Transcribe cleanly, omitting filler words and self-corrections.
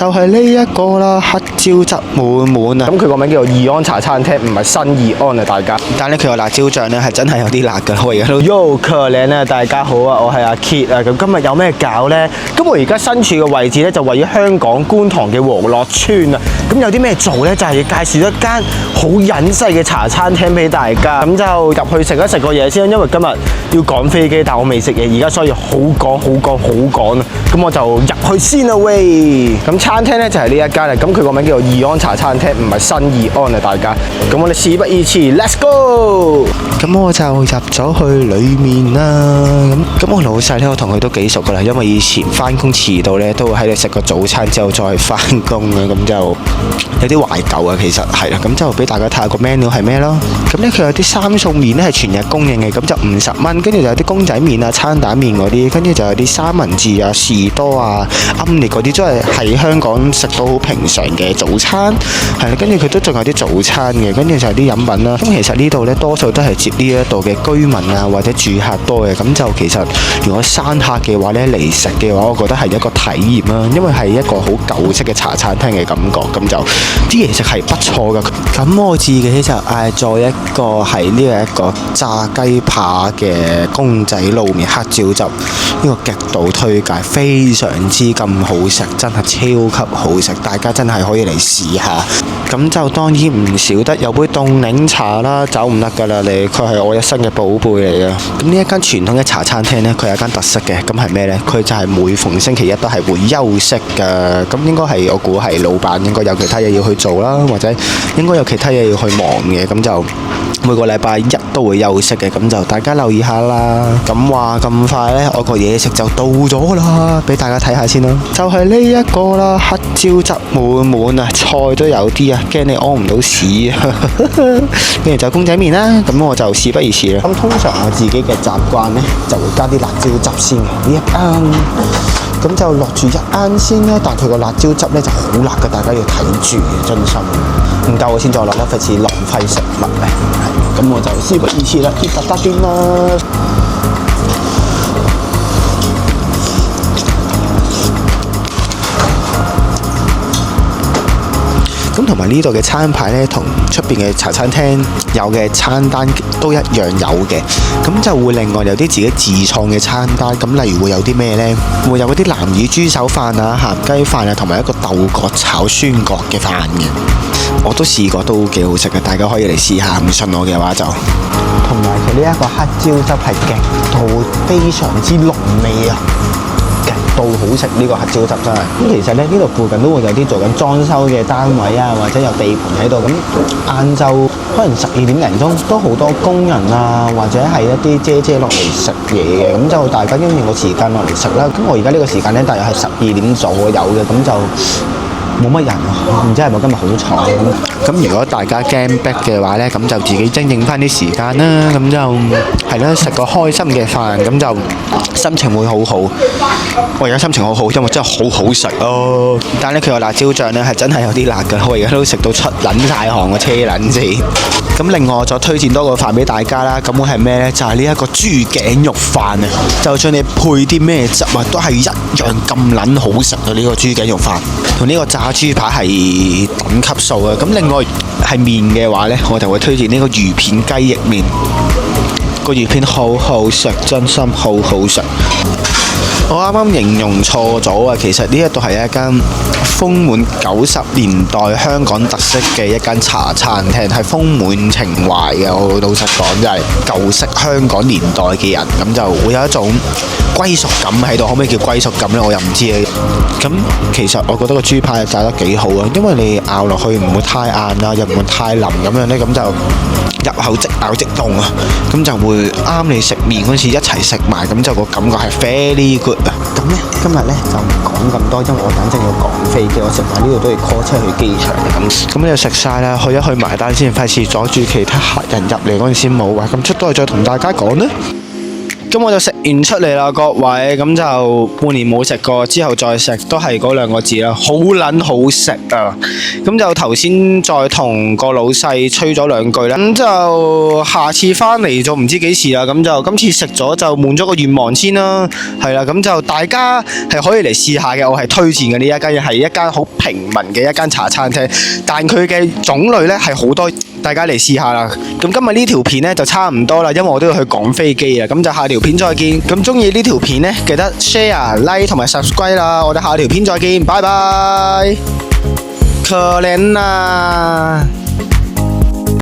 就係呢一個啦，黑椒汁滿滿啊！咁佢個名叫做義安茶餐廳，唔係新義安啊，大家。但係佢個辣椒醬咧係真係有啲辣㗎，我而家都。Yo， 可靚啊！大家好啊，我係阿 Kit 啊。咁今日有咩搞呢？咁我而家身處嘅位置咧就位於香港觀塘嘅和樂村啊。咁有啲咩做呢？就係要介紹一間好隱世嘅茶餐廳俾大家。咁就入去食一食個嘢先，因為今日要趕飛機，但我未食嘢，而家所以好趕啊！咁我就入去先啦喂。咁餐廳咧就係呢一間啦，咁佢個名叫做義安茶餐廳，唔係新義安啊，大家。咁我哋事不宜遲 ，Let's go！咁我就入咗去裡面啦。咁我老細咧，我同佢都幾熟噶啦，因為以前翻工遲到咧，都會喺度食個早餐之後再翻工啊，咁就有啲懷舊啊，其實係啦。咁就俾大家睇下個 menu 係咩咯。咁咧佢有啲三餸麵咧係全日供應嘅，咁就50蚊，跟住就有啲公仔麵啊、餐蛋麵嗰啲，跟住就有啲三文治啊、士多啊、奄列嗰啲，都係喺香港食到好平常嘅早餐，係啦。跟住佢都仲有啲早餐嘅，跟住就有啲飲品啦。咁其實呢度咧多數都係接呢一度嘅居民啊或者住客多嘅，咁就其實如果山客嘅話咧嚟食嘅話，我覺得係一個體驗啦，因為係一個好舊式嘅茶餐廳嘅感覺，咁就啲嘢食係不錯㗎。咁我自己就嗌咗一個係呢一個炸雞扒嘅公仔撈麵黑椒汁，呢個極度推介，非常之咁好食，真係超級好食，大家真係可以嚟試下。咁就當然唔少得有杯凍檸茶啦，走唔甩㗎啦，佢係我一生嘅寶貝嚟嘅。咁呢一間傳統嘅茶餐廳呢，佢有間特色嘅，咁係咩呢？佢就係每逢星期一都係會休息㗎。咁應該係我估係老闆應該有其他嘢要去做啦，或者應該有其他嘢要去忙嘅，咁就每個禮拜一都會休息嘅，咁就大家留意下啦。咁話咁快呢，我個嘢食就到咗啦，俾大家睇下先啦。就係呢一個啦，黑椒汁滿滿啊，菜都有啲啊，驚你屙唔到屎啊！跟住就公仔麵啦，咁我就事不宜遲啦。咁通常我自己嘅習慣呢，就會加啲辣椒汁先嘅，呢一羹，咁就落住一羹先啦。但佢個辣椒汁呢就好辣嘅，大家要睇住嘅，真心。唔夠我先再落啦，費事浪費食物咧。咁我就事不宜遲啦，啲特登啦。咁同埋呢度嘅餐牌呢，同出邊嘅茶餐廳有嘅餐單都一樣有嘅。咁就會另外有啲自己自創嘅餐單。咁例如會有啲咩呢？會有嗰啲南乳豬手飯啊、鹹雞飯啊，同埋一個豆角炒酸角嘅飯嘅。我都試過，都幾好食嘅，大家可以嚟試下。唔信我嘅話就。同埋佢呢一個黑椒汁係極度非常之濃味啊！到好食呢個黑椒汁真係。咁其實咧呢度附近都會有啲做緊裝修嘅單位啊，或者有地盤喺度。咁晏晝可能12點零鐘都好多工人啊，或者係一啲姐姐落嚟食嘢嘅。咁就大家因應個時間落嚟食啦。咁我而家呢個時間咧，大約係12點左右嘅，咁就冇乜人啊，唔知係咪今日好嘈咁。如果大家驚逼嘅話呢，咁就自己精整翻啲時間啦，咁就係啦，食個開心嘅飯，咁就心情會好好。我而家心情好好，因為真係好好食咯。但係佢個辣椒醬呢係真係有啲辣㗎，我而家都食到出撚晒汗個車撚線。咁另外我再推薦多個飯俾大家啦，咁會係咩呢？就係呢一個豬頸肉飯啊！就算你配啲咩汁啊，都係一樣咁撚好食啊！呢個豬頸肉飯同呢個炸豬扒係等級數啊！咁另外係麵嘅話呢，我就會推薦呢個魚片雞翼麵，個魚片好好食，真心好好食。我啱啱形容錯咗啊！其實呢一度係一間豐滿90年代香港特色嘅一間茶餐廳，係豐滿情懷嘅。我老實講，就係舊式香港年代嘅人，咁就會有一種歸屬感喺度。可唔可以叫歸屬感呢？我又唔知啊。咁其實我覺得個豬扒炸得幾好啊，因為你咬落去唔會太硬啊，又唔會太腍咁樣呢，咁就入口即咬即溶啊，咁就會啱你食麵嗰時一齊食埋，咁就個感覺係 very good 啊！咁呢，今日呢就唔講咁多，因為我等陣要趕飛機，我食埋呢度都要 call 車去機場嘅。咁你就食晒啦，去一去埋單先，費事阻住其他客人入嚟嗰陣先冇啊！咁出到去再同大家講啦。咁我就食完出嚟啦，各位，咁就半年冇食過，之後再食都係嗰兩個字啦，好撚好食啊！咁就頭先再同個老細吹咗兩句啦，咁就下次翻嚟就唔知幾時啦，咁就今次食咗就滿咗個願望先啦，係啦，咁就大家係可以嚟試下嘅，我係推薦嘅呢一間嘢係一間好平民嘅一間茶餐廳，但佢嘅種類呢係好多，大家嚟試下啦。咁今日呢條片呢就差唔多啦，因為我都要去趕飛機啦，咁就下條片再見。咁中意呢條片呢，記得 share、like 同埋 subscribe 啦，我哋下條片再見，拜拜。可憐啊！